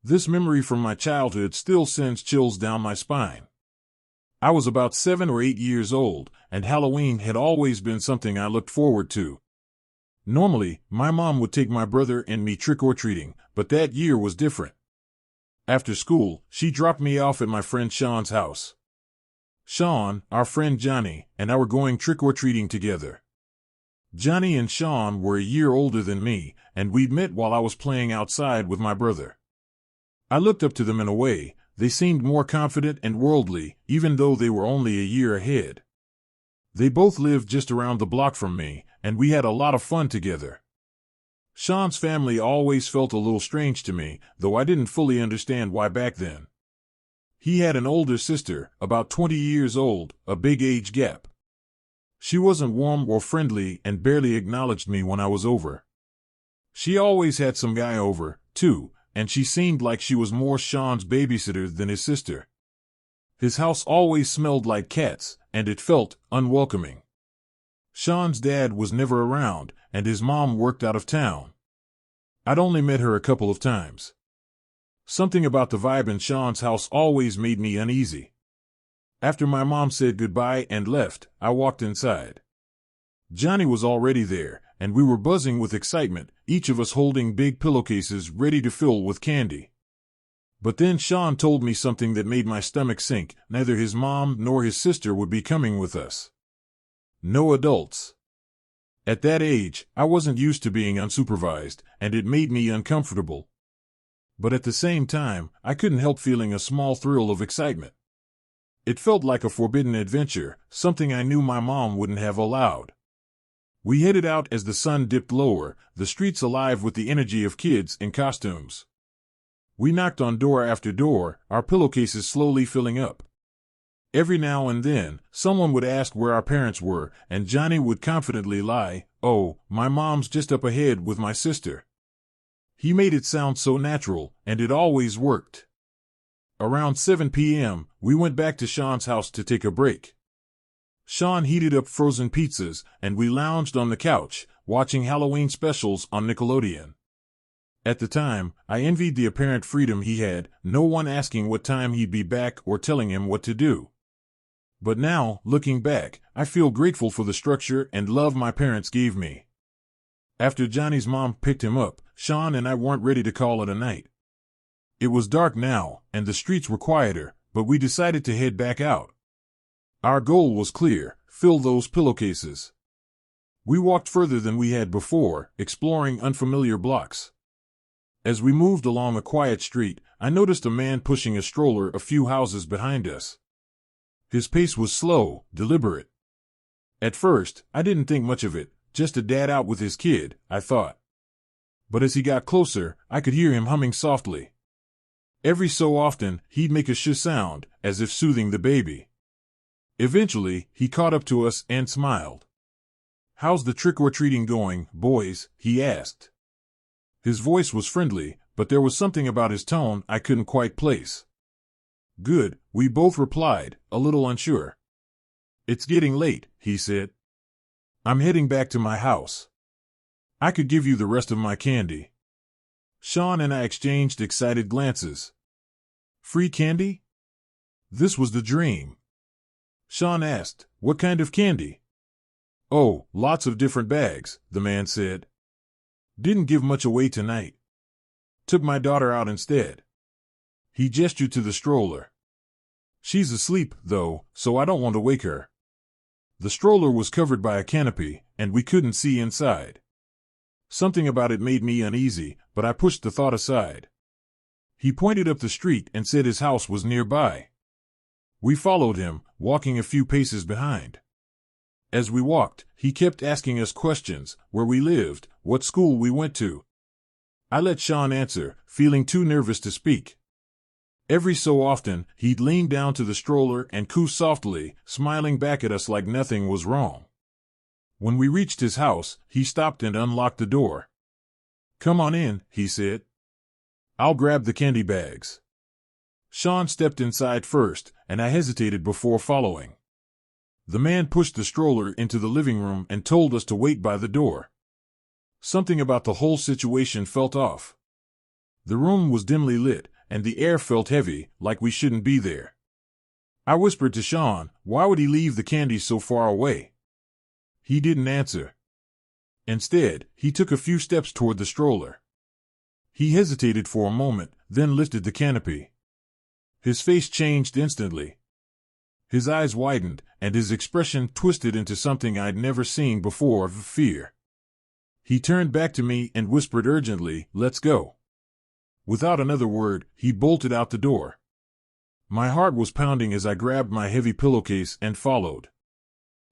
This memory from my childhood still sends chills down my spine. I was about 7 or 8 years old, and Halloween had always been something I looked forward to. Normally, my mom would take my brother and me trick-or-treating, but that year was different. After school, she dropped me off at my friend Shawn's house. Shawn, our friend Johnny, and I were going trick-or-treating together. Johnny and Shawn were a year older than me, and we'd met while I was playing outside with my brother. I looked up to them in a way. They seemed more confident and worldly, even though they were only a year ahead. They both lived just around the block from me, and we had a lot of fun together. Shawn's family always felt a little strange to me, though I didn't fully understand why back then. He had an older sister, about 20 years old, a big age gap. She wasn't warm or friendly and barely acknowledged me when I was over. She always had some guy over, too, and she seemed like she was more Shawn's babysitter than his sister. His house always smelled like cats, and it felt unwelcoming. Shawn's dad was never around, and his mom worked out of town. I'd only met her a couple of times. Something about the vibe in Shawn's house always made me uneasy. After my mom said goodbye and left, I walked inside. Johnny was already there, and we were buzzing with excitement, each of us holding big pillowcases ready to fill with candy. But then Shawn told me something that made my stomach sink. Neither his mom nor his sister would be coming with us. No adults. At that age, I wasn't used to being unsupervised, and it made me uncomfortable. But at the same time, I couldn't help feeling a small thrill of excitement. It felt like a forbidden adventure, something I knew my mom wouldn't have allowed. We headed out as the sun dipped lower, the streets alive with the energy of kids in costumes. We knocked on door after door, our pillowcases slowly filling up. Every now and then, someone would ask where our parents were, and Johnny would confidently lie, "Oh, my mom's just up ahead with my sister." He made it sound so natural, and it always worked. Around 7 p.m., we went back to Shawn's house to take a break. Shawn heated up frozen pizzas, and we lounged on the couch, watching Halloween specials on Nickelodeon. At the time, I envied the apparent freedom he had, no one asking what time he'd be back or telling him what to do. But now, looking back, I feel grateful for the structure and love my parents gave me. After Johnny's mom picked him up, Shawn and I weren't ready to call it a night. It was dark now, and the streets were quieter, but we decided to head back out. Our goal was clear: fill those pillowcases. We walked further than we had before, exploring unfamiliar blocks. As we moved along a quiet street, I noticed a man pushing a stroller a few houses behind us. His pace was slow, deliberate. At first, I didn't think much of it, just a dad out with his kid, I thought. But as he got closer, I could hear him humming softly. Every so often, he'd make a shh sound, as if soothing the baby. Eventually, he caught up to us and smiled. "How's the trick-or-treating going, boys?" he asked. His voice was friendly, but there was something about his tone I couldn't quite place. "Good," we both replied, a little unsure. "It's getting late," he said. "I'm heading back to my house. I could give you the rest of my candy." Shawn and I exchanged excited glances. Free candy? This was the dream. Shawn asked, "What kind of candy?" "Oh, lots of different bags," the man said. "Didn't give much away tonight. Took my daughter out instead." He gestured to the stroller. "She's asleep, though, so I don't want to wake her." The stroller was covered by a canopy, and we couldn't see inside. Something about it made me uneasy, but I pushed the thought aside. He pointed up the street and said his house was nearby. We followed him, walking a few paces behind. As we walked, he kept asking us questions: where we lived, what school we went to. I let Shawn answer, feeling too nervous to speak. Every so often, he'd lean down to the stroller and coo softly, smiling back at us like nothing was wrong. When we reached his house, he stopped and unlocked the door. "Come on in," he said. "I'll grab the candy bags." Shawn stepped inside first, and I hesitated before following. The man pushed the stroller into the living room and told us to wait by the door. Something about the whole situation felt off. The room was dimly lit, and the air felt heavy, like we shouldn't be there. I whispered to Shawn, why would he leave the candies so far away? He didn't answer. Instead, he took a few steps toward the stroller. He hesitated for a moment, then lifted the canopy. His face changed instantly. His eyes widened, and his expression twisted into something I'd never seen before of fear. He turned back to me and whispered urgently, let's go. Without another word, he bolted out the door. My heart was pounding as I grabbed my heavy pillowcase and followed.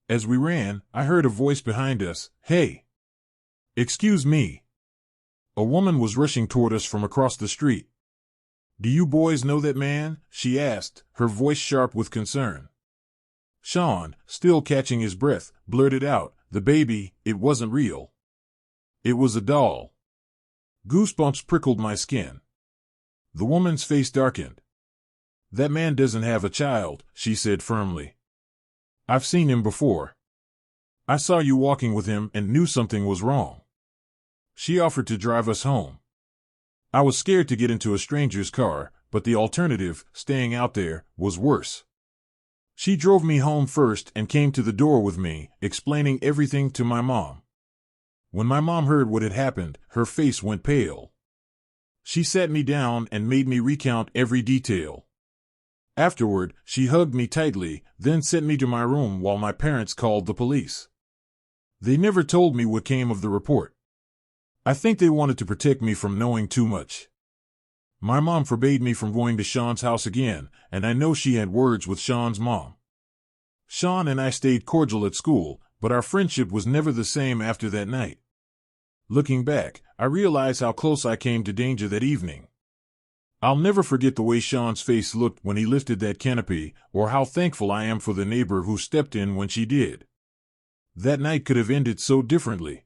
As we ran, I heard a voice behind us, hey! Excuse me. A woman was rushing toward us from across the street. Do you boys know that man? She asked, her voice sharp with concern. Shawn, still catching his breath, blurted out, the baby, it wasn't real. It was a doll. Goosebumps prickled my skin. The woman's face darkened. That man doesn't have a child, she said firmly. I've seen him before. I saw you walking with him and knew something was wrong. She offered to drive us home. I was scared to get into a stranger's car, but the alternative, staying out there, was worse. She drove me home first and came to the door with me, explaining everything to my mom. When my mom heard what had happened, her face went pale. She sat me down and made me recount every detail. Afterward, she hugged me tightly, then sent me to my room while my parents called the police. They never told me what came of the report. I think they wanted to protect me from knowing too much. My mom forbade me from going to Shawn's house again, and I know she had words with Shawn's mom. Shawn and I stayed cordial at school, but our friendship was never the same after that night. Looking back, I realize how close I came to danger that evening. I'll never forget the way Shawn's face looked when he lifted that canopy, or how thankful I am for the neighbor who stepped in when she did. That night could have ended so differently.